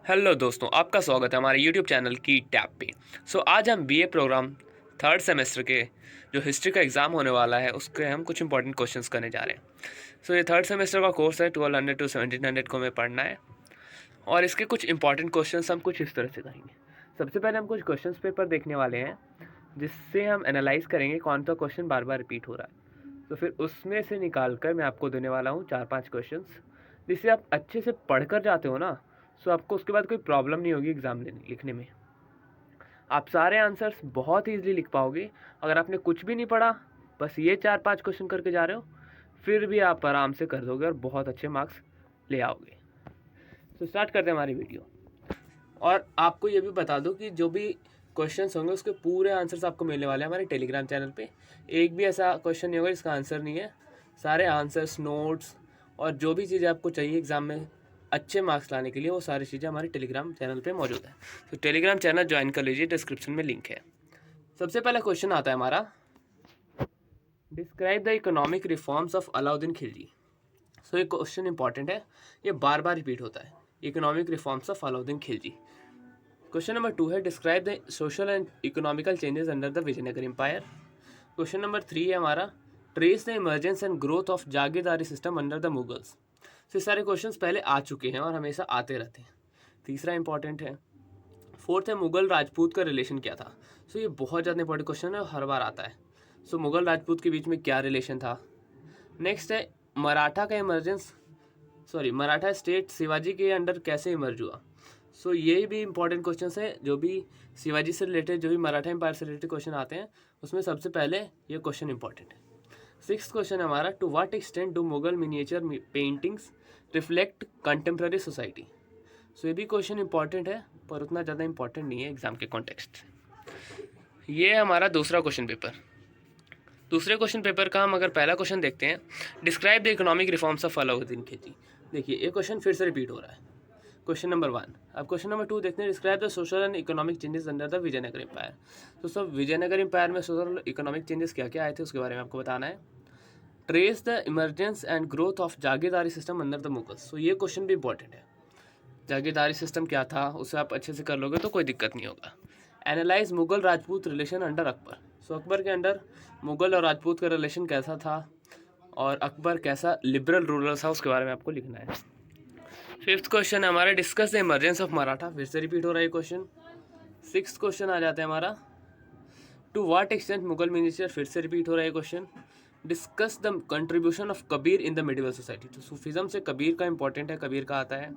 Hello दोस्तों, आपका स्वागत है हमारे यूट्यूब चैनल की टैब पे। आज हम बीए प्रोग्राम थर्ड सेमेस्टर के जो हिस्ट्री का एग्ज़ाम होने वाला है उसके हम कुछ इंपॉर्टेंट क्वेश्चंस करने जा रहे हैं। ये थर्ड सेमेस्टर का कोर्स है, 1200 टू 1700 को हमें पढ़ना है और इसके कुछ इंपॉर्टेंट क्वेश्चंस हम कुछ इस तरह से करेंगे। सबसे पहले हम कुछ क्वेश्चन पेपर देखने वाले हैं जिससे हम एनालाइज करेंगे कौन सा क्वेश्चन बार बार रिपीट हो रहा है। तो फिर उसमें से निकाल कर मैं आपको देने वाला हूँ 4-5 क्वेश्चन, जिससे आप अच्छे से पढ़कर जाते हो ना, सो आपको उसके बाद कोई प्रॉब्लम नहीं होगी एग्ज़ाम लिखने में। आप सारे आंसर्स बहुत ईजिली लिख पाओगे। अगर आपने कुछ भी नहीं पढ़ा, बस ये 4-5 क्वेश्चन करके जा रहे हो, फिर भी आप आराम से कर दोगे और बहुत अच्छे मार्क्स ले आओगे। स्टार्ट करते हैं हमारी वीडियो। और आपको ये भी बता दो कि जो भी क्वेश्चंस होंगे उसके पूरे आंसर्स आपको मिलने वाले हैं हमारे टेलीग्राम चैनल पे। एक भी ऐसा क्वेश्चन नहीं होगा जिसका आंसर नहीं है। सारे आंसर्स, नोट्स और जो भी चीज़ें आपको चाहिए एग्ज़ाम में अच्छे मार्क्स लाने के लिए, वो सारी चीज़ें हमारे टेलीग्राम चैनल पे मौजूद है। तो टेलीग्राम चैनल ज्वाइन कर लीजिए, डिस्क्रिप्शन में लिंक है। सबसे पहला क्वेश्चन आता है हमारा, describe the economic reforms of Alauddin Khilji. ये क्वेश्चन इंपॉर्टेंट है, ये बार बार रिपीट होता है। Economic reforms of Alauddin Khilji. Question number 2 है, describe the social and economical changes under the Vijayanagar empire. Question number 3 है हमारा, trace the emergence and growth of jagirdari system under the Mughals. ये सारे क्वेश्चंस पहले आ चुके हैं और हमेशा आते रहते हैं। तीसरा इंपॉर्टेंट है। फोर्थ है, मुगल राजपूत का रिलेशन क्या था। ये बहुत ज़्यादा इंपॉर्टेंट क्वेश्चन है और हर बार आता है। मुगल राजपूत के बीच में क्या रिलेशन था। नेक्स्ट है, मराठा का मराठा स्टेट शिवाजी के अंडर कैसे इमर्ज हुआ। ये भी इंपॉर्टेंट क्वेश्चन है। जो भी शिवाजी से रिलेटेड, जो भी मराठा एम्पायर से रिलेटेड क्वेश्चन आते हैं, उसमें सबसे पहले ये क्वेश्चन इंपॉर्टेंट है। सिक्स्थ क्वेश्चन है हमारा, to what extent do Mughal miniature paintings reflect contemporary society. ये भी क्वेश्चन इंपॉर्टेंट है पर उतना ज़्यादा इंपॉर्टेंट नहीं है एग्जाम के कॉन्टेक्स्ट। ये है हमारा दूसरा क्वेश्चन पेपर। दूसरे क्वेश्चन पेपर का हम अगर पहला क्वेश्चन देखते हैं, describe the economic reforms of Alauddin Khilji. देखिए, ये क्वेश्चन फिर से रिपीट हो रहा है। Question number 1। अब क्वेश्चन नंबर 2 देखते हैं, describe the social and economic changes under the Vijayanagar empire. Vijayanagar empire में सोशल इकोनॉमिक चेंजेस क्या क्या आए थे उसके बारे में आपको बताना है। Trace the emergence and growth of jagirdari system under the Mughals. ये क्वेश्चन भी इंपॉर्टेंट है। जागीरदारी सिस्टम क्या था, उसे आप अच्छे से कर लोगे तो कोई दिक्कत नहीं होगा। Analyse Mughal Rajput relation under Akbar. Akbar के अंडर मुगल और राजपूत का रिलेशन कैसा था और अकबर कैसा लिबरल रूलर था, उसके बारे में आपको लिखना है। फिफ्थ क्वेश्चन है हमारा, discuss the emergence of Maratha. फिर से रिपीट हो रहा है क्वेश्चन। सिक्स्थ क्वेश्चन आ जाता है हमारा, to what extent Mughal minister. फिर से रिपीट हो रहा है question. Discuss the contribution of Kabir in the medieval society. तो सूफिज्म से कबीर का इंपॉर्टेंट है, कबीर का आता है।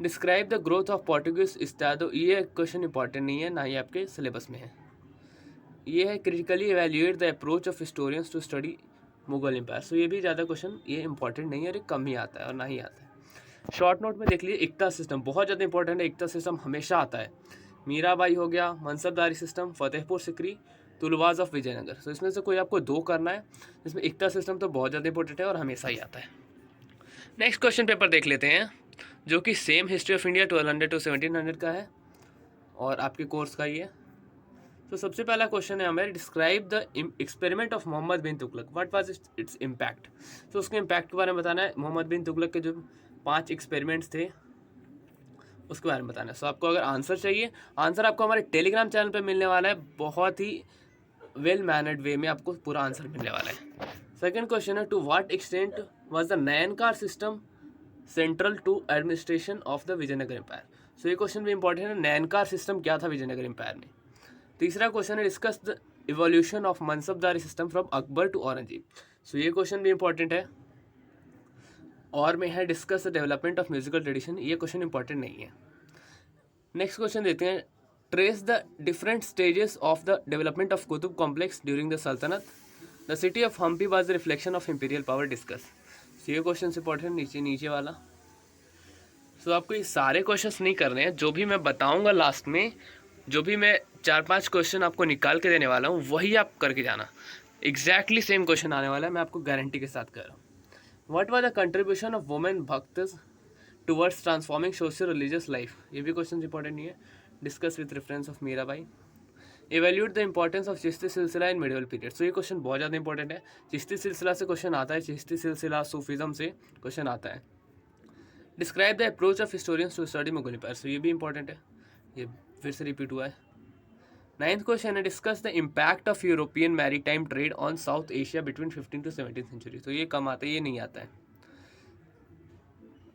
Describe the growth of Portuguese इस्तादो। ये क्वेश्चन इंपॉर्टेंट नहीं है, ना ही आपके सिलेबस में है। ये है, critically evaluate the approach of historians to study Mughal empire. ये भी ज़्यादा क्वेश्चन ये इंपॉर्टेंट नहीं है और कम ही आता है और ना ही आता है। शॉर्ट नोट में देख लीजिए, एकता सिस्टम बहुत ज़्यादा इंपॉर्टेंट है। एकता सिस्टम हमेशा आता है। मीराबाई हो गया, मनसबदारी सिस्टम, फतेहपुर सिकरी, तुलवाज ऑफ विजयनगर। इसमें से कोई आपको 2 करना है। इसमें एकता सिस्टम तो बहुत ज़्यादा इंपॉर्टेंट है और हमेशा ही आता है। नेक्स्ट क्वेश्चन पेपर देख लेते हैं, जो कि same history of India 1200 to 1700 का है और आपके कोर्स का ही है। सबसे पहला क्वेश्चन है हमें, describe the experiment of Mohammad bin Tughlaq, what was its impact. उसके इम्पैक्ट के बारे में बताना है। मोहम्मद बिन तुगलक के जो 5 एक्सपेरिमेंट्स थे उसके बारे में बताना है। आपको अगर आंसर चाहिए, आंसर आपको हमारे टेलीग्राम चैनल पे मिलने वाला है। बहुत ही वेल मैनर्ड वे में आपको पूरा आंसर मिलने वाला है। सेकंड क्वेश्चन है, to what extent was the nayankara system central to administration of the Vijayanagar empire. ये क्वेश्चन भी इंपॉर्टेंट है, नयनकार सिस्टम क्या था विजयनगर एम्पायर में। तीसरा क्वेश्चन है, discuss the evolution of mansabdari system from Akbar to Aurangzeb. ये क्वेश्चन भी इंपॉर्टेंट है। और में है, discuss the development of musical tradition. ये क्वेश्चन इंपॉर्टेंट नहीं है। नेक्स्ट क्वेश्चन देते हैं, trace the different stages of the development of Qutub complex during the Sultanate. The city of Hampi was the reflection of imperial power, discuss. ये question important, नीचे वाला। आपको ये सारे क्वेश्चंस नहीं करने हैं। जो भी मैं बताऊंगा लास्ट में, जो भी मैं 4-5 क्वेश्चन आपको निकाल के देने वाला हूँ, वही आप करके जाना। एग्जैक्टली सेम क्वेश्चन आने वाला है, मैं आपको गारंटी के साथ कर रहा हूँ। What was the contribution of women bhaktas towards transforming social religious life. ये भी क्वेश्चन इंपॉर्टेंट नहीं है। Discuss with reference of Mirabai. Evaluate the importance of Chishti Silsila in medieval period. ये क्वेश्चन बहुत ज़्यादा इंपॉर्टेंट है। चिश्ती सिलसिला से क्वेश्चन आता है, चिश्ती सिलसिला सूफिज्म से क्वेश्चन आता है। Describe the approach of historians to study Mughal empire, तो ये भी इंपॉर्टेंट है, ये फिर से रिपीट हुआ है। 9th क्वेश्चन है discuss the impact of European maritime trade on South Asia between 15 to 17th century, तो ये कम आता है, ये नहीं आता है।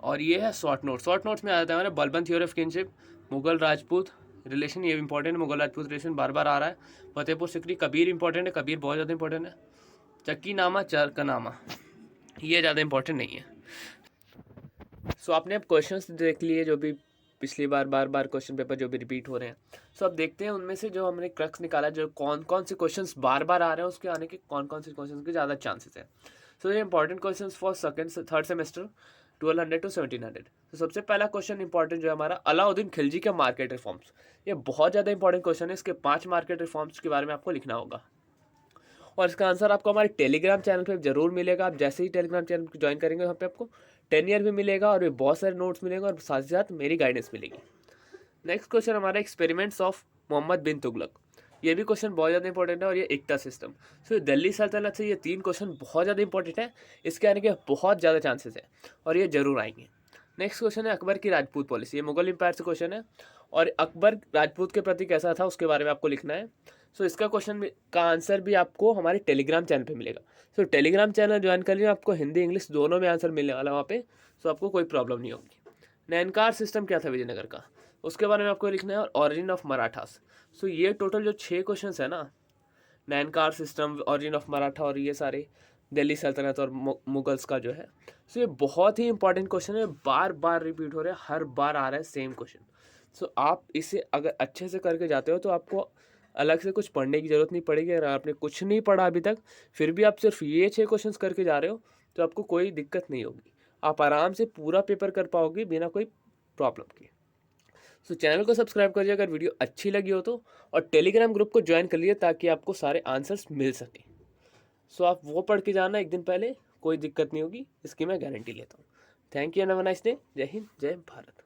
और ये है शॉर्ट नोट, शॉर्ट नोट्स में आता है हमारे Balban theory of kinship, Mughal Rajput relation, ये इंपॉर्टेंट है, मुगल राजपूत रिलेशन बार बार आ रहा है। फतेहपुर सिकरी, कबीर इंपॉर्टेंट है, कबीर बहुत ज़्यादा इंपॉर्टेंट है। चक्की नामा, चरकनामा, ये ज़्यादा इंपॉर्टेंट नहीं है। सो आपने अब क्वेश्चंस देख लिए जो भी पिछली बार क्वेश्चन पेपर जो भी रिपीट हो रहे हैं। सो अब देखते हैं उनमें से जो हमने क्रक्स निकाला, जो कौन कौन से क्वेश्चंस बार बार आ रहे हैं, उसके आने के कौन कौन से क्वेश्चंस के ज़्यादा चांसेस हैं। सो ये important questions for second third semester 1200 to 1700। तो सबसे पहला क्वेश्चन इंपॉर्टेंट जो है हमारा, अलाउद्दीन खिलजी के मार्केट रिफॉर्म्स। ये बहुत ज़्यादा इंपॉर्टेंट क्वेश्चन है, इसके 5 मार्केट रिफॉर्म्स के बारे में आपको लिखना होगा और इसका आंसर आपको हमारे टेलीग्राम चैनल पे जरूर मिलेगा। आप जैसे ही टेलीग्राम चैनल को ज्वाइन करेंगे वहाँ पे आपको 10 ईयर भी मिलेगा और भी बहुत सारे नोट्स मिलेंगे और साथ ही साथ मेरी गाइडेंस मिलेगी। नेक्स्ट क्वेश्चन हमारा एक्सपेरिमेंट्स ऑफ मोहम्मद बिन तुगलक, ये भी क्वेश्चन बहुत ज़्यादा इंपॉर्टेंट है। और ये इक्ता सिस्टम, सो दिल्ली सल्तनत से ये 3 क्वेश्चन बहुत ज़्यादा इंपॉर्टेंट है, इसके आने के बहुत ज़्यादा चांसेस है और ये जरूर आएंगे। नेक्स्ट क्वेश्चन है अकबर की राजपूत पॉलिसी, ये मुगल एम्पायर से क्वेश्चन है और अकबर राजपूत के प्रति कैसा था उसके बारे में आपको लिखना है। सो इसका क्वेश्चन का आंसर भी आपको हमारे टेलीग्राम चैनल पे मिलेगा। सो टेलीग्राम चैनल ज्वाइन कर लिया, आपको हिंदी इंग्लिश दोनों में आंसर मिलने वाला वहाँ पे, सो आपको कोई प्रॉब्लम नहीं होगी। नैनकार सिस्टम क्या था विजयनगर का, उसके बारे में आपको लिखना है। और ऑरिजिन ऑफ मराठास, सो ये टोटल जो 6 क्वेश्चन है ना, नैनकार सिस्टम, ऑरिजिन ऑफ मराठा और ये सारे दिल्ली सल्तनत और मुगल्स का जो है, सो ये बहुत ही इंपॉर्टेंट क्वेश्चन है, बार बार रिपीट हो रहे हैं, हर बार आ रहा है सेम क्वेश्चन। सो आप इसे अगर अच्छे से करके जाते हो तो आपको अलग से कुछ पढ़ने की ज़रूरत नहीं पड़ेगी। अगर आपने कुछ नहीं पढ़ा अभी तक, फिर भी आप सिर्फ ये 6 क्वेश्चन करके जा रहे हो तो आपको कोई दिक्कत नहीं होगी, आप आराम से पूरा पेपर कर पाओगे बिना कोई प्रॉब्लम के। सो चैनल को सब्सक्राइब करिए अगर वीडियो अच्छी लगी हो तो, और टेलीग्राम ग्रुप को ज्वाइन कर लिए ताकि आपको सारे आंसर्स मिल सकें। सो आप वो पढ़ के जाना एक दिन पहले, कोई दिक्कत नहीं होगी, इसकी मैं गारंटी लेता हूँ। Thank you and have a nice day. जय हिंद, जय भारत।